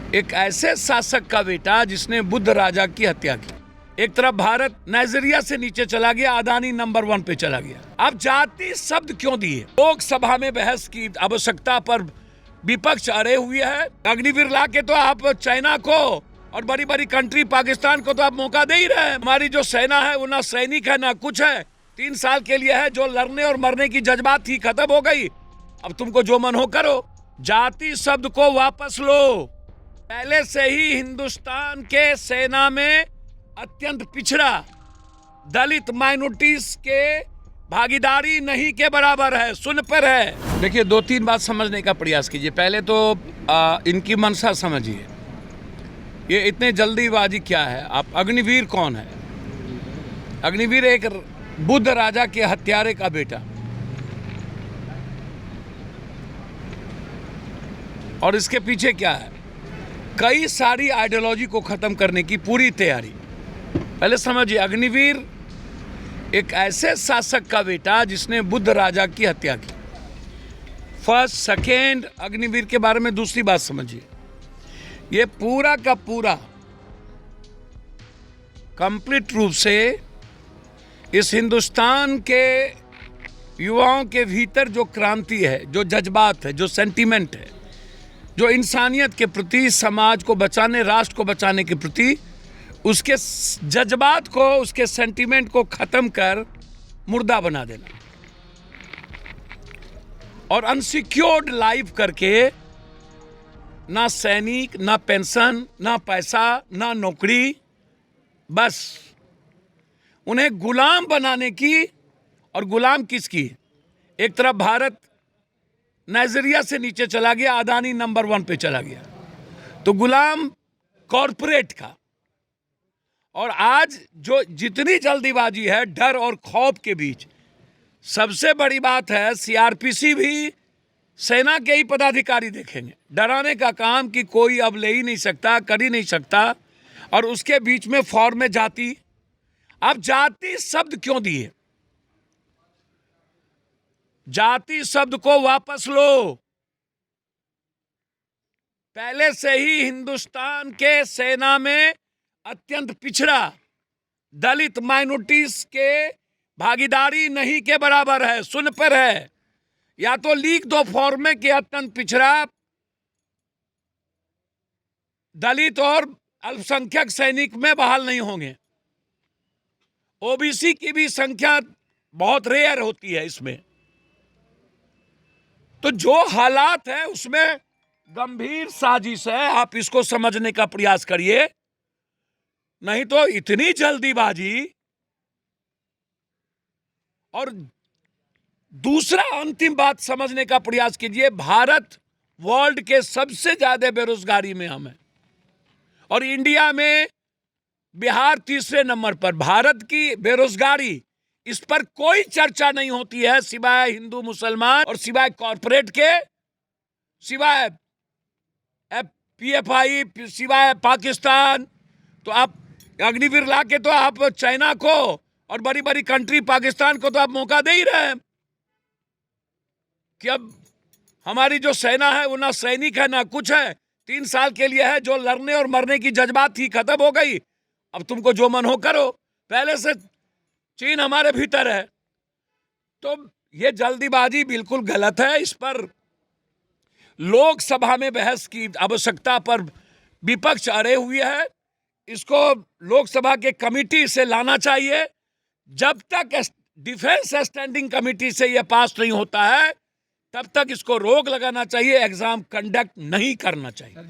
एक ऐसे शासक का बेटा जिसने बुद्ध राजा की हत्या की। एक तरफ भारत नाइजीरिया से नीचे चला गया, अदानी नंबर 1 पे चला गया। अब जाति शब्द क्यों दिए? लोकसभा में बहस की आवश्यकता पर विपक्ष अड़े हुए है। अग्निवीर ला के तो आप चाइना को और बड़ी बड़ी कंट्री पाकिस्तान को तो आप मौका दे ही रहे हैं। हमारी जो सेना है वो ना सैनिक है ना कुछ है। 3 साल के लिए है, जो लड़ने और मरने की जज्बात थी खत्म हो गई। अब तुमको जो मन हो करो। जाति शब्द को वापस लो। पहले से ही हिंदुस्तान के सेना में अत्यंत पिछड़ा दलित माइनॉरिटीज के भागीदारी नहीं के बराबर है, सुन पर है। देखिए 2-3 बात समझने का प्रयास कीजिए। पहले तो इनकी मंशा समझिए। ये इतने जल्दीबाजी क्या है? आप अग्निवीर कौन है? अग्निवीर एक बुद्ध राजा के हत्यारे का बेटा, और इसके पीछे क्या है? कई सारी आइडियोलॉजी को खत्म करने की पूरी तैयारी। पहले समझिए, अग्निवीर एक ऐसे शासक का बेटा जिसने बुद्ध राजा की हत्या की। फर्स्ट सेकेंड अग्निवीर के बारे में दूसरी बात समझिए। ये पूरा का पूरा कंप्लीट रूप से इस हिंदुस्तान के युवाओं के भीतर जो क्रांति है, जो जज्बात है, जो सेंटीमेंट है, जो इंसानियत के प्रति, समाज को बचाने, राष्ट्र को बचाने के प्रति, उसके जज्बात को, उसके सेंटीमेंट को खत्म कर मुर्दा बना देना और अनसिक्योर्ड लाइफ करके ना सैनिक, ना पेंशन, ना पैसा, ना नौकरी, बस उन्हें गुलाम बनाने की। और गुलाम किसकी? एक तरफ भारत नाइजीरिया से नीचे चला गया, अदानी नंबर 1 पे चला गया, तो गुलाम कॉरपोरेट का। और आज जो जितनी जल्दीबाजी है डर और खौफ के बीच, सबसे बड़ी बात है सीआरपीसी भी सेना के ही पदाधिकारी देखेंगे। डराने का काम कि कोई अब ले ही नहीं सकता, कर ही नहीं सकता, और उसके बीच में फॉर्म में जाति। अब जाति शब्द क्यों दिए? जाति शब्द को वापस लो। पहले से ही हिंदुस्तान के सेना में अत्यंत पिछड़ा दलित माइनॉरिटीज के भागीदारी नहीं के बराबर है, सुन पर है। या तो लिख दो फॉर्म में कि अत्यंत पिछड़ा दलित और अल्पसंख्यक सैनिक में बहाल नहीं होंगे। ओबीसी की भी संख्या बहुत रेयर होती है इसमें। तो जो हालात है उसमें गंभीर साजिश है, आप इसको समझने का प्रयास करिए। नहीं तो इतनी जल्दीबाजी। और दूसरा अंतिम बात समझने का प्रयास कीजिए, भारत वर्ल्ड के सबसे ज्यादा बेरोजगारी में हम हैं, और इंडिया में बिहार तीसरे नंबर पर। भारत की बेरोजगारी, इस पर कोई चर्चा नहीं होती है सिवाय हिंदू मुसलमान और सिवाय कॉरपोरेट के, सिवाय पीएफआई, सिवाय पाकिस्तान। तो आप अग्निवीर ला के तो आप चाइना को और बड़ी बड़ी कंट्री पाकिस्तान को तो आप मौका दे ही रहे हैं कि अब हमारी जो सेना है वो ना सैनिक है ना कुछ है। 3 साल के लिए है, जो लड़ने और मरने की जज्बात थी खत्म हो गई। अब तुमको जो मन हो करो। पहले से चीन हमारे भीतर है, तो ये जल्दीबाजी बिल्कुल गलत है। इस पर लोकसभा में बहस की आवश्यकता पर विपक्ष अड़े हुए है। इसको लोकसभा के कमेटी से लाना चाहिए। जब तक डिफेंस स्टैंडिंग कमेटी से यह पास नहीं होता है, तब तक इसको रोक लगाना चाहिए, एग्जाम कंडक्ट नहीं करना चाहिए।